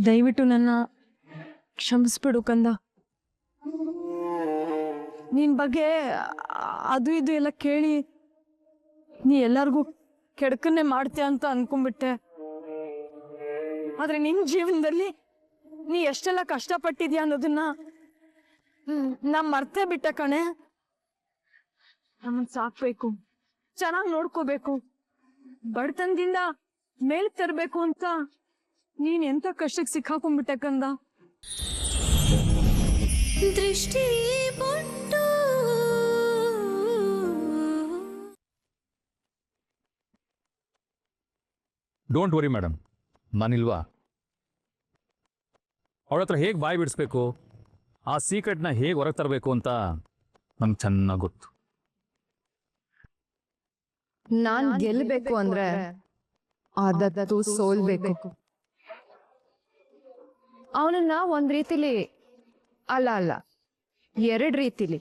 ದಯವಿಟ್ಟು ನನ್ನ ಕ್ಷಮಿಸ್ಬಿಡು ಕಂದ. ನಿನ್ ಬಗ್ಗೆ ಅದು ಇದು ಎಲ್ಲ ಕೇಳಿ ನೀ ಎಲ್ಲರಿಗೂ ಕೆಡಕನ್ನೇ ಮಾಡ್ತೀಯ ಅಂತ ಅನ್ಕೊಂಡ್ಬಿಟ್ಟೆ. ಆದ್ರೆ ನಿನ್ ಜೀವನದಲ್ಲಿ ನೀ ಎಷ್ಟೆಲ್ಲ ಕಷ್ಟಪಟ್ಟಿದ್ಯಾ ಅನ್ನೋದನ್ನ ನಾ ಮರ್ತೇ ಬಿಟ್ಟೆ ಕಣೆ. ನಮ್ಮನ್ ಸಾಕ್ಬೇಕು, ಚೆನ್ನಾಗಿ ನೋಡ್ಕೋಬೇಕು, ಬಡತನದಿಂದ ಮೇಲ್ ತರಬೇಕು ಅಂತ ನೀನ್ ಎಂತ ಕಷ್ಟಕ್ಕೆ ಸಿಕ್ಕಾಕೊಂಡ್ಬಿಟ್ಟೆ ಕಂದ. ದೃಷ್ಟಿ ಬೊಟ್ಟು ಡೋಂಟ್ ವರಿ ಮೇಡಮ್, ನಾನಿಲ್ವಾ? ಅವಳ ಹತ್ರ ಹೇಗೆ ಬಾಯಿ ಬಿಡಿಸ್ಬೇಕು, ಆ ಸೀಕ್ರೆಟ್ನ ಹೇಗೆ ಹೊರಗೆ ತರಬೇಕು ಅಂತ ನಂಗೆ ಚೆನ್ನಾಗಿ ಗೊತ್ತು. ನಾನ್ ಗೆಲ್ಬೇಕು ಅಂದ್ರೆ ಆದದ್ದು ಸೋಲ್ಬೇಕು. ಅವನನ್ನ ಒಂದ್ ರೀತಿಲಿ ಅಲ್ಲ ಎರಡ್ ರೀತಿಲಿ,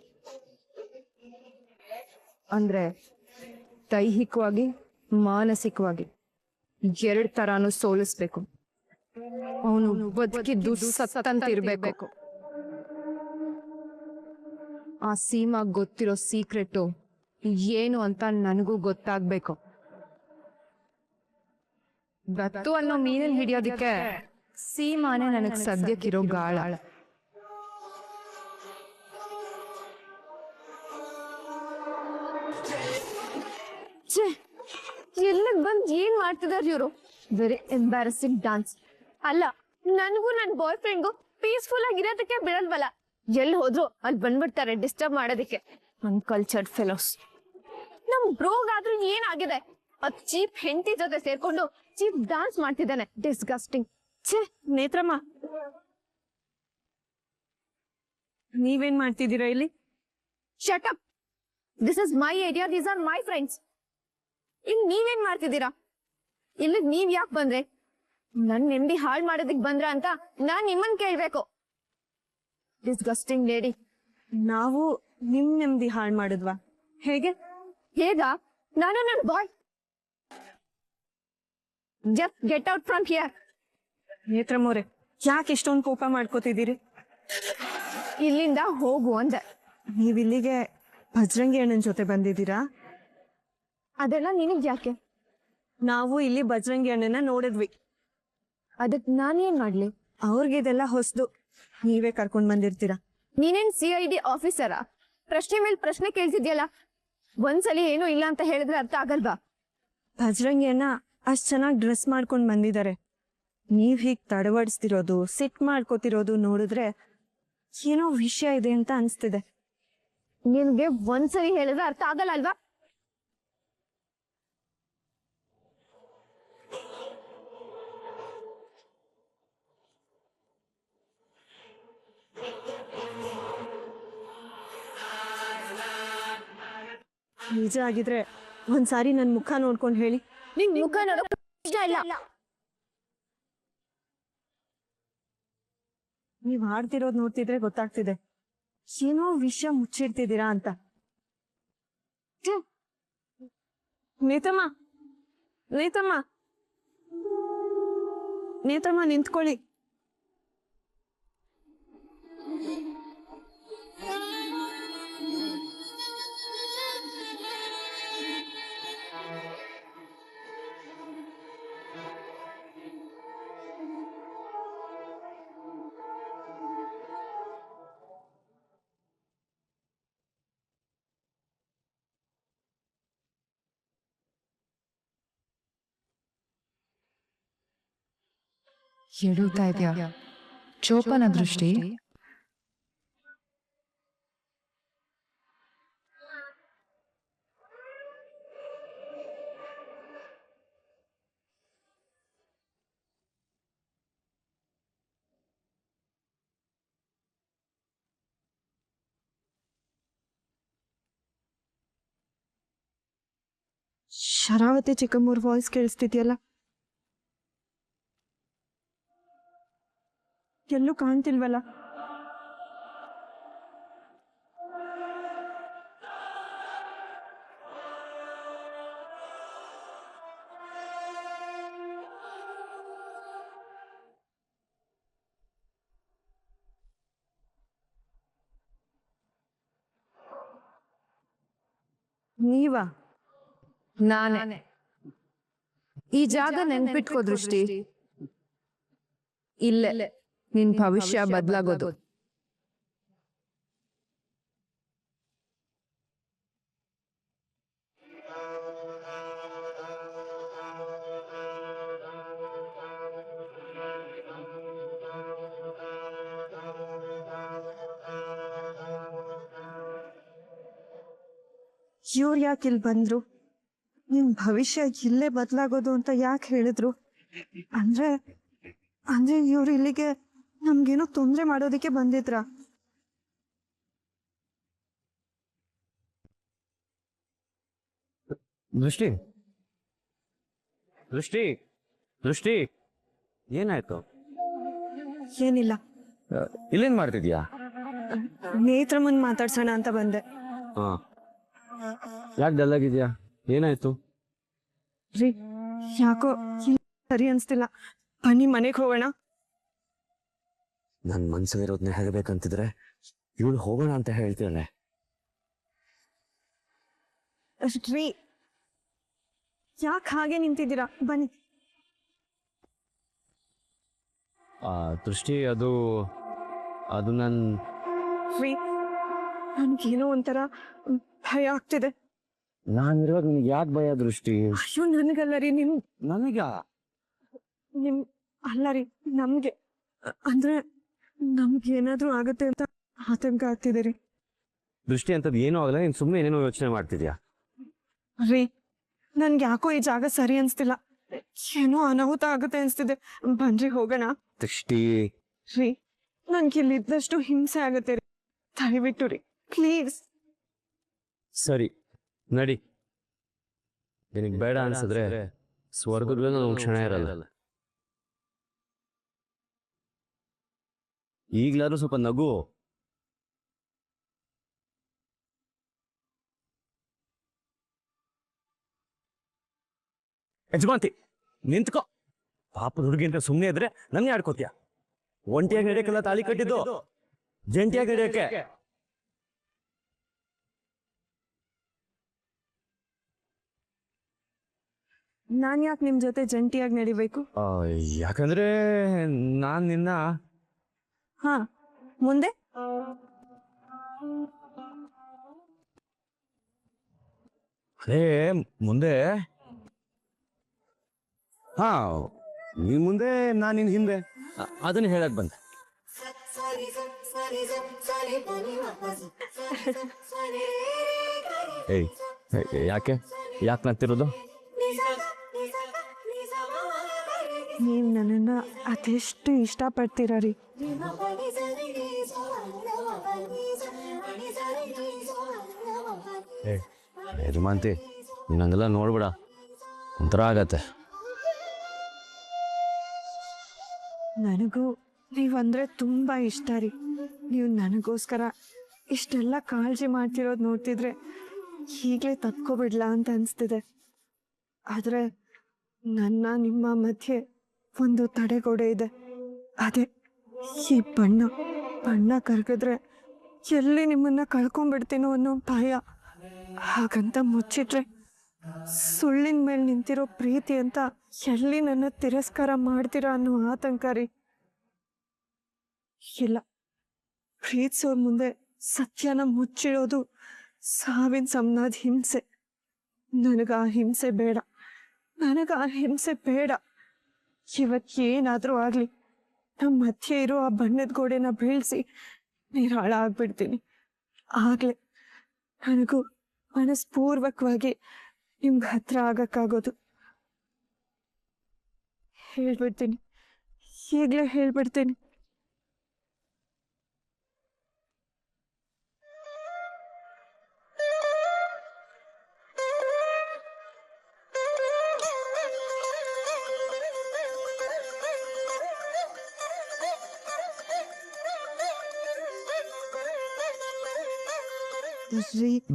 ಅಂದ್ರೆ ದೈಹಿಕವಾಗಿ ಮಾನಸಿಕವಾಗಿ ಎರಡ್ ತರಾನು ಸೋಲಿಸ್ಬೇಕು. ಅವನು ಬದುಕಿದ್ದು ಸತ್ತಂತಿರ್ಬೇಕು. ಆ ಸೀಮಾಗ್ ಗೊತ್ತಿರೋ ಸೀಕ್ರೆಟು ಏನು ಅಂತ ನನಗೂ ಗೊತ್ತಾಗ್ಬೇಕು. ದತ್ತು ಅನ್ನೋ ಮೀನನ್ ಹಿಡಿಯೋದಿಕ್ಕೆ ಸೀಮಾನೆ ನನಗ್ ಸದ್ಯಕ್ಕಿರೋ ಗಾಳ. ಎಲ್ಲಕ್ ಬಂದ್ ಏನ್ ಮಾಡ್ತಿದಾರ ಇವ್ರು? Very embarrassing dance. ಅಲ್ಲ, ನನಗೂ ನನ್ ಬಾಯ್ ಫ್ರೆಂಡ್ಗೂ ಪೀಸ್ಫುಲ್ ಆಗಿರೋದಕ್ಕೆ ಬಿಡಲ್ವಲ್ಲ, ಎಲ್ಲಿ ಹೋದ್ರು ಅಲ್ಲಿ ಬಂದ್ಬಿಡ್ತಾರೆ ಡಿಸ್ಟರ್ಬ್ ಮಾಡೋದಕ್ಕೆ. Uncultured fellows. ನಮ್ ಬ್ರೋಗಾದ್ರೂ ಏನಾಗಿದೆ? ಅದ್ ಚೀಪ್ ಹೆಂಡತಿ ಜೊತೆ ಸೇರ್ಕೊಂಡು ಚೀಪ್ ಡಾನ್ಸ್ ಮಾಡ್ತಿದ್ದಾನೆ. ಡಿಸ್ಗಸ್ಟಿಂಗ್. ಛೇ ನೇತ್ರಮ್ಮ, ನೀವೇನ್ ಮಾಡ್ತಿದ್ದೀರಾ ಇಲ್ಲಿ? Shut up. This is my area, these are my friends. ಇಲ್ಲಿ ನೀವೇನ್ ಮಾಡ್ತಿದ್ದೀರಾ? ಇಲ್ಲಿ ನೀವ್ ಯಾಕೆ ಬಂದ್ರೆ? ನನ್ ನೆಮ್ಮದಿ ಹಾಳು ಮಾಡೋದಕ್ ಬಂದ್ರ ಅಂತ ನಾನ್ ನಿಮ್ಮನ್ ಕೇಳ್ಬೇಕು. Disgusting lady. ನಾವು ನಿಮ್ ನೆಮ್ಮದಿ ಹಾಳು ಮಾಡಿದ್ವಾ? ಹೇಗೆ? ಹೇಗ? ನಾನು ನನ್ ಬಾಯ್. Just get out from here. ನೇತ್ರಮ್ಮವ್ರೆ, ಯಾಕೆ ಇಷ್ಟೊಂದು ಕೋಪ ಮಾಡ್ಕೋತಿದ್ದೀರಿ? ಇಲ್ಲಿಂದ ಹೋಗು ಅಂದೆ. ನೀವ್ ಇಲ್ಲಿಗೆ ಭಜ್ರಂಗಿ ಅಣ್ಣನ ಜೊತೆ ಬಂದಿದ್ದೀರಾ? ಅದೆಲ್ಲ ನಿನಗ್ ಯಾಕೆ? ನಾವು ಇಲ್ಲಿ ಭಜ್ರಂಗಿ ಅಣ್ಣನ ನೋಡಿದ್ವಿ. ಅದಕ್ ನಾನೇನ್ ಮಾಡ್ಲಿ? ಅವ್ರಿಗೆ ಇದೆಲ್ಲ ಹೊಸದು, ನೀವೇ ಕರ್ಕೊಂಡ್ ಬಂದಿರ್ತೀರಾ. ನೀನೇನ್ CID ಆಫೀಸರಾ? ಪ್ರಶ್ನೆ ಮೇಲೆ ಪ್ರಶ್ನೆ ಕೇಳ್ತಿದ್ಯಲ್ಲ. ಒಂದ್ಸಲಿ ಏನೂ ಇಲ್ಲ ಅಂತ ಹೇಳಿದ್ರೆ ಅರ್ಥ ಆಗಲ್ವಾ? ಭಜ್ರಂಗಿ ಅಣ್ಣ ಅಷ್ಟ್ ಚೆನ್ನಾಗಿ ಡ್ರೆಸ್ ಮಾಡ್ಕೊಂಡ್ ಬಂದಿದ್ದಾರೆ. ನೀವ್ ಹೀಗ್ ತಡವಡಿಸ್ತಿರೋದು, ಸಿಟ್ ಮಾಡ್ಕೋತಿರೋದು ನೋಡಿದ್ರೆ ಏನೋ ವಿಷಯ ಇದೆ ಅಂತ ಅನ್ಸ್ತಿದೆ. ನಿನ್ಗೆ ಒಂದ್ಸರಿ ಹೇಳಿದ್ರೆ ಅರ್ಥ ಆಗಲ್ಲ ಅಲ್ವಾ? ನಿಜ ಆಗಿದ್ರೆ ಒಂದ್ಸಾರಿ ನನ್ ಮುಖ ನೋಡ್ಕೊಂಡ್ ಹೇಳಿ. ನಿನ್ ಮುಖ ನೋಡೋಕ್ ಇಷ್ಟ ಇಲ್ಲ. ನೀವ್ ಹಾಡ್ತಿರೋದ್ ನೋಡ್ತಿದ್ರೆ ಗೊತ್ತಾಗ್ತಿದೆ ಏನೋ ವಿಷಯ ಮುಚ್ಚಿಡ್ತಿದ್ದೀರಾ ಅಂತ. ನೇತಮ್ಮ, ನೇತಮ್ಮ, ನೇತಮ್ಮ ನಿಂತ್ಕೊಳ್ಳಿ. ಎಡುತ್ತಾ ಇದೆಯಾ ಚೋಪನ ದೃಷ್ಟಿ? ಶರಾವತಿ ಚಿಕ್ಕಮ್ಮವ್ರ ವಾಯ್ಸ್ ಕೇಳಿಸ್ತಿದ್ಯಲ್ಲ, ಎಲ್ಲೂ ಕಾಣ್ತಿಲ್ವಲ್ಲ? ನೀವಾ? ನಾನೇ. ಈ ಜಾಗ ನೆನ್ಪಿಟ್ಕೋ ದೃಷ್ಟಿ. ಇಲ್ಲೇ ನಿನ್ ಭವಿಷ್ಯ ಬದಲಾಗೋದು. ಇವ್ರು ಯಾಕೆ ಇಲ್ಲಿ ಬಂದ್ರು? ನಿನ್ ಭವಿಷ್ಯ ಇಲ್ಲೇ ಬದಲಾಗೋದು ಅಂತ ಯಾಕೆ ಹೇಳಿದ್ರು? ಅಂದ್ರೆ ಅಂದ್ರೆ ಇವ್ರು ಇಲ್ಲಿಗೆ ನಮ್ಗೇನೋ ತೊಂದ್ರೆ ಮಾಡೋದಿಕ್ಕೆ ಬಂದಿದ್ರ? ದೃಷ್ಟಿ ದೃಷ್ಟಿ ದೃಷ್ಟಿ ಏನಾಯ್ತು? ಏನಿಲ್ಲ, ಇಲ್ಲೇನ್ ಮಾಡ್ತಿದ್ಯಾ? ನೇತ್ರ ಮುಂದ್ ಮಾತಾಡ್ಸೋಣ ಅಂತ ಬಂದೆ. ಹಾ, ಯಾಕೆ ಡಲ್ ಆಗಿದ್ಯಾ? ಏನಾಯ್ತು? ರೀ, ಯಾಕೋ ಇಲ್ಲಿ ಸರಿ ಅನ್ಸ್ತಿಲ್ಲ. ಬನ್ನಿ ಮನೆಗೆ ಹೋಗೋಣ. ನನ್ ಮನ್ಸಲ್ಲಿರೋದ್ನ ಹೇಳ್ಬೇಕಂತಿದ್ರೆ ಇವಳು ಹೋಗೋಣ ಅಂತ ಹೇಳ್ತಿರಲ್ಲ. ರೀ, ಯಾಕೆ ಹಾಗೆ ನಿಂತಿದ್ದೀರಾ? ಬನ್ನಿ. ದೃಷ್ಟಿ ಅದು ಅದು ನನ್ ರೀ, ನನ್ಗೇನೋ ಒಂಥರ ಭಯ ಆಗ್ತಿದೆ. ನಾನಿರುವಾಗ ನಿನ್ಗೆ ಯಾಕೆ ಭಯ ದೃಷ್ಟಿ? ಅಯ್ಯೋ, ನನಗಲ್ಲ ರೀ, ನನಗ ನಿಮ್ ಅಲ್ಲ ರೀ, ನಮ್ಗೆ. ಅಂದ್ರೆ ನಮ್ಗೆ ಏನಾದ್ರೂ ಆಗುತ್ತೆ ಅಂತ ಆತಂಕ ಆಗ್ತಿದೆ ರೀ. ದೃಷ್ಟಿ ಅಂತದ್ ಏನೂ ಆಗಲ್ಲ, ನೀನ್ ಸುಮ್ಮನೆ ಏನೇನೋ ಯೋಚನೆ ಮಾಡ್ತಿದ್ಯಾ. ರೀ, ನನ್ಗೆ ಯಾಕೋ ಈ ಜಾಗ ಸರಿ ಅನ್ಸ್ತಿಲ್ಲ. ಏನೋ ಅನಾಹುತ ಆಗುತ್ತೆ ಅನ್ಸ್ತಿದೆ. ಬನ್ರಿ ಹೋಗೋಣ. ದೃಷ್ಟಿ ರೀ, ನನ್ಗೆ ಇಲ್ಲಿದ್ದಷ್ಟು ಹಿಂಸೆ ಆಗುತ್ತೆ ರೀ. ದಯವಿಟ್ಟು ರೀ, ಪ್ಲೀಸ್. ಸರಿ ನಡಿ. ನಿನಗೆ ಬೇಡ ಅನ್ಸಿದ್ರೆ ಸ್ವರ್ಗದಲ್ಲೂ ನಾನು ಒಂದು ಕ್ಷಣ ಇರಲ್ಲ. ಈಗ್ಲಾದ್ರೂ ಸ್ವಲ್ಪ ನಗು. ಯಜಮಾಂತಿ ನಿಂತ್ಕೋ. ಪಾಪದ ಹುಡುಗಿ ಅಂತ ಸುಮ್ಮನೆ ಇದ್ರೆ ನನಗೆ ಆಡ್ಕೋತೀಯ. ಒಂಟಿಯಾಗಿ ನಡೆಯಕ್ಕೆಲ್ಲ ತಾಳಿ ಕಟ್ಟಿದ್ದು, ಜಂಟಿಯಾಗಿ ನಡೆಯಕ್ಕೆ. ನಾನ್ ಯಾಕೆ ನಿಮ್ ಜೊತೆ ಜಂಟಿಯಾಗಿ ನಡಿಬೇಕು? ಯಾಕಂದ್ರೆ ನಾನ್ ನಿನ್ನ ಹಾ, ಮುಂದೆ ಅದೇ ಮುಂದೆ. ಹಾ, ನೀನ್ ಮುಂದೆ ನಾನ್ ನಿನ್ ಹಿಂದೆ. ಅದನ್ನ ಹೇಳಕ್ ಬಂದೆ. ಏಯ್, ಯಾಕೆ ನಗ್ತಿರೋದು? ನೀವ್ ನನ್ನನ್ನ ಅದೆಷ್ಟು ಇಷ್ಟಪಡ್ತೀರ ರೀ. ಯಜಮಾಂತಿ, ನೀನ್ ಹಂಗೆಲ್ಲ ನೋಡ್ಬೇಡ, ಒಂಥರ ಆಗತ್ತೆ. ನನಗೂ ನೀವಂದ್ರೆ ತುಂಬಾ ಇಷ್ಟ ರೀ. ನೀವು ನನಗೋಸ್ಕರ ಇಷ್ಟೆಲ್ಲ ಕಾಳಜಿ ಮಾಡ್ತಿರೋದು ನೋಡ್ತಿದ್ರೆ ಈಗಲೇ ತಪ್ಕೊಬಿಡ್ಲಾ ಅಂತ ಅನಿಸ್ತಿದೆ. ಆದರೆ ನನ್ನ ನಿಮ್ಮ ಮಧ್ಯೆ ಒಂದು ತಡೆಗೋಡೆ ಇದೆ. ಅದೇ ಈ ಬಣ್ಣ ಕರಗಿದ್ರೆ ಎಲ್ಲಿ ನಿಮ್ಮನ್ನ ಕಳ್ಕೊಂಡ್ಬಿಡ್ತೀನೋ ಅನ್ನೋ ಭಯ. ಹಾಗಂತ ಮುಚ್ಚಿಟ್ರೆ ಸುಳ್ಳಿನ ಮೇಲೆ ನಿಂತಿರೋ ಪ್ರೀತಿ ಅಂತ ಎಲ್ಲಿ ನನ್ನ ತಿರಸ್ಕಾರ ಮಾಡ್ತೀರಾ ಅನ್ನೋ ಆತಂಕ ರೀ. ಇಲ್ಲ, ಪ್ರೀತಿಸೋರ್ ಮುಂದೆ ಸತ್ಯನ ಮುಚ್ಚಿಡೋದು ಸಾವಿನ ಸಮನಾದ ಹಿಂಸೆ. ನನಗ ಆ ಹಿಂಸೆ ಬೇಡ. ಇವತ್ತೇನಾದ್ರೂ ಆಗ್ಲಿ, ನಮ್ಮ ಮಧ್ಯೆ ಇರೋ ಆ ಬಣ್ಣದ ಗೋಡೆನ ಬೀಳ್ಸಿ ನಿರಾಳ ಆಗ್ಬಿಡ್ತೀನಿ. ಆಗ್ಲೇ ನನಗೂ ಮನಸ್ಪೂರ್ವಕವಾಗಿ ನಿಮ್ಗೆ ಹತ್ರ ಆಗಕ್ಕಾಗೋದು. ಹೇಳ್ಬಿಡ್ತೀನಿ, ಈಗಲೇ ಹೇಳ್ಬಿಡ್ತೀನಿ.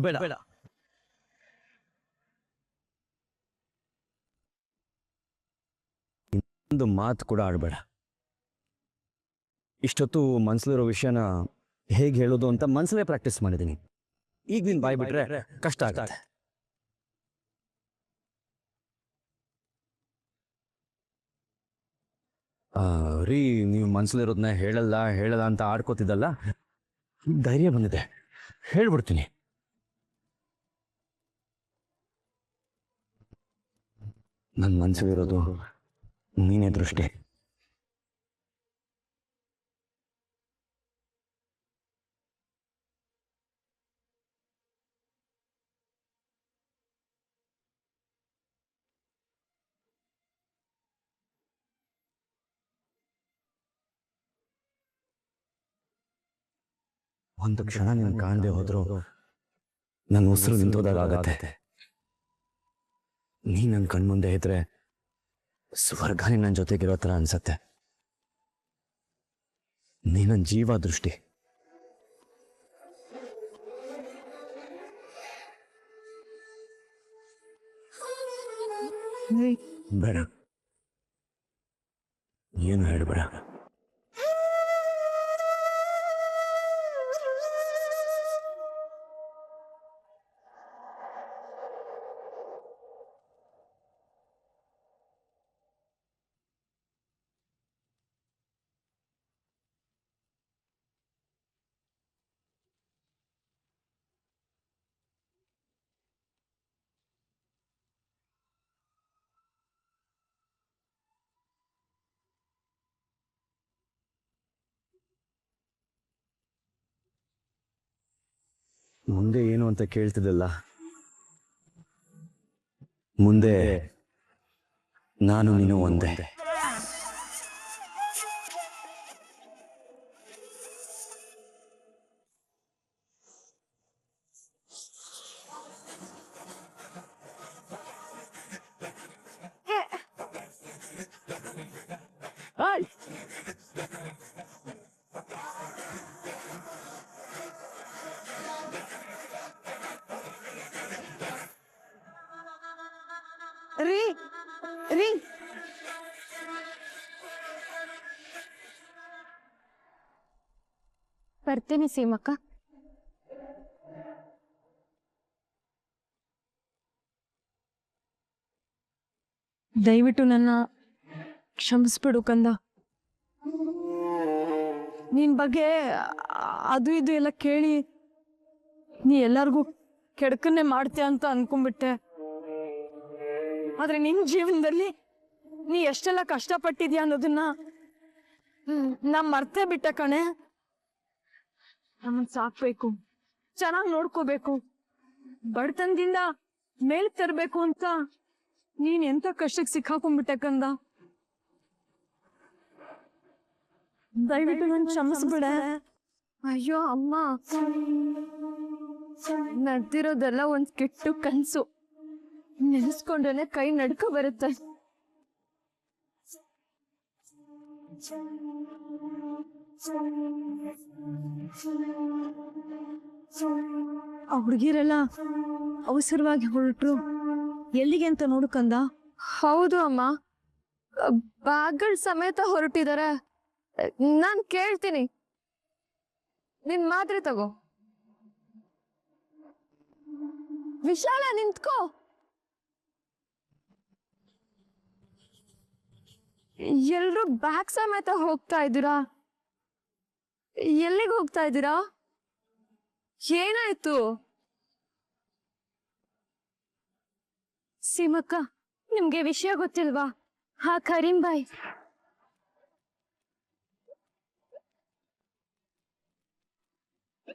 ಬೇಡ, ಒಂದು ಮಾತು ಕೂಡ ಆಡಬೇಡ. ಇಷ್ಟೊತ್ತು ಮನ್ಸಲ್ಲಿರೋ ವಿಷಯನ ಹೇಗೆ ಹೇಳೋದು ಅಂತ ಮನ್ಸಲ್ಲೇ ಪ್ರಾಕ್ಟೀಸ್ ಮಾಡಿದ್ದೀನಿ. ಈಗ ನೀನು ಬಾಯ್ ಬಿಟ್ರೆ ಕಷ್ಟ ಆಗತ್ತೆ. ರೀ ನೀವು ಮನ್ಸಲ್ಲಿರೋದನ್ನ ಹೇಳಲ್ಲ ಹೇಳಲ್ಲ ಅಂತ ಆಡ್ಕೋತಿದ್ದಲ್ಲ, ಧೈರ್ಯ ಬಂದಿದೆ, ಹೇಳ್ಬಿಡ್ತೀನಿ. ನನ್ನ ಮನ್ಸಲ್ಲಿರೋದು ನೀನೇ ದೃಷ್ಟಿ. ಒಂದು ಕ್ಷಣ ನೀನು ಕಾಣದೆ ಹೋದ್ರು ನನ್ನ ಉಸಿರು ನಿಂತೋದಾಗತ್ತೆ. ನೀ ನನ್ನ ಕಣ್ಮುಂದೆ ಇದ್ರೆ ಸ್ವರ್ಗನೇ ನನ್ನ ಜೊತೆಗಿರೋ ಥರ ಅನ್ಸತ್ತೆ. ನೀ ನನ್ನ ಜೀವ ದೃಷ್ಟಿ. ಬೇಡ, ಏನು ಹೇಳಬೇಡ. ಮುಂದೆ ಏನು ಅಂತ ಕೇಳ್ತಿದ್ದಲ್ಲ, ಮುಂದೆ ನಾನು ನೀನು ಒಂದೇ. ರೀ ರೀ ಬರ್ತೀನಿ ಸೀಮಕ್ಕ. ದಯವಿಟ್ಟು ನನ್ನ ಕ್ಷಮಿಸ್ಬಿಡು ಕಂದ. ನಿನ್ ಬಗ್ಗೆ ಅದು ಇದು ಎಲ್ಲ ಕೇಳಿ ನೀ ಎಲ್ಲರಿಗೂ ಕೆಡಕನ್ನೇ ಮಾಡ್ತೀಯ ಅಂತ ಅನ್ಕೊಂಡ್ಬಿಟ್ಟೆ. ಆದ್ರೆ ನಿನ್ ಜೀವನದಲ್ಲಿ ನೀ ಎಷ್ಟೆಲ್ಲ ಕಷ್ಟಪಟ್ಟಿದ್ಯಾ ಅನ್ನೋದನ್ನ ನಾ ಮರ್ತೇ ಬಿಟ್ಟೆ ಕಣೆ. ನಮ್ಮನ್ ಸಾಕ್ಬೇಕು, ಚೆನ್ನಾಗಿ ನೋಡ್ಕೋಬೇಕು, ಬಡತನದಿಂದ ಮೇಲ್ ತರಬೇಕು ಅಂತ ನೀನ್ ಎಂತ ಕಷ್ಟಕ್ಕೆ ಸಿಕ್ಕಾಕೊಂಡ್ಬಿಟ್ಟೆ ಕಂದ. ದಯವಿಟ್ಟು ನನ್ ಕ್ಷಮಿಸ್ಬಿಡೆ. ಅಯ್ಯೋ ಅಮ್ಮ, ನಡ್ದಿರೋದೆಲ್ಲ ಒಂದ್ ಕೆಟ್ಟು ಕನ್ಸು. ನೆನೆಸ್ಕೊಂಡ್ರೆ ಕೈ ನಡ್ಕೊ ಬರುತ್ತೆ. ಆ ಹುಡುಗಿರೆಲ್ಲ ಅವಸರವಾಗಿ ಹೊರಟ್ರು. ಎಲ್ಲಿಗೆ ಅಂತ ನೋಡ್ಕಂದ? ಹೌದು ಅಮ್ಮ, ಬ್ಯಾಗ್ಗಳ್ ಸಮೇತ ಹೊರಟಿದ್ದಾರೆ. ನಾನ್ ಕೇಳ್ತೀನಿ, ನಿನ್ ಮಾತ್ರೆ ತಗೋ. ವಿಶಾಲ ನಿಂತ್ಕೋ. ಎಲ್ರು ಬ್ಯಾಗ್ ಸಮೇತ ಹೋಗ್ತಾ ಇದ್ದೀರಾ? ಎಲ್ಲಿಗೆ ಹೋಗ್ತಾ ಇದ್ದೀರಾ? ಏನಾಯ್ತು? ಸೀಮಕ್ಕ, ನಿಮ್ಗೆ ವಿಷಯ ಗೊತ್ತಿಲ್ವಾ? ಹಾ ಕರೀಂ ಬಾಯ್.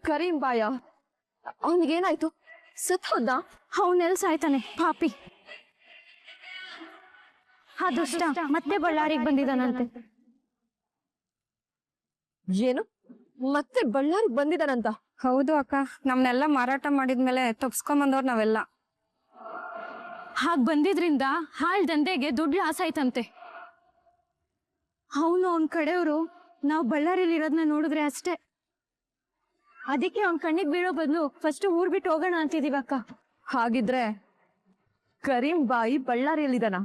ಕರೀಂ ಬಾಯ? ಅವನಿಗೇನಾಯ್ತು? ಸತ್ ಹೋದ? ಅವನೆಲ್ ಸಾಯ್ತಾನೆ ಪಾಪಿ. ಆ ದುಷ್ಟ ಮತ್ತೆ ಬಳ್ಳಾರಿಗೆ ಬಂದಿದ್ದಾನಂತೆ. ಏನು? ಮತ್ತೆ ಬಳ್ಳಾರಿಗೆ ಬಂದಿದ್ದಾನಂತ? ಹೌದು ಅಕ್ಕ, ನಮ್ನೆಲ್ಲ ಮಾರಾಟ ಮಾಡಿದ್ಮೇಲೆ ತಪ್ಸ್ಕೊಂಬಂದವ್ರು ನಾವೆಲ್ಲ. ಹಾಗ್ ಬಂದಿದ್ರಿಂದ ಹಾಳ್ ದಂಧೆಗೆ ದುಡ್ಡು ಲಾಸ್ ಆಯ್ತಂತೆ. ಅವನು ಅವನ್ ಕಡೆಯವರು ನಾವು ಬಳ್ಳಾರಿಲಿ ಇರೋದನ್ನ ನೋಡಿದ್ರೆ ಅಷ್ಟೇ. ಅದಕ್ಕೆ ಅವ್ನ ಕಣ್ಣಿಗೆ ಬೀಳೋ ಬದಲು ಫಸ್ಟ್ ಊರ್ ಬಿಟ್ಟು ಹೋಗೋಣ ಅಂತಿದೀವಕ್ಕ. ಹಾಗಿದ್ರೆ ಕರೀಂ ಬಾಯಿ ಬಳ್ಳಾರಿಯಲ್ಲಿದ್ದಾನ?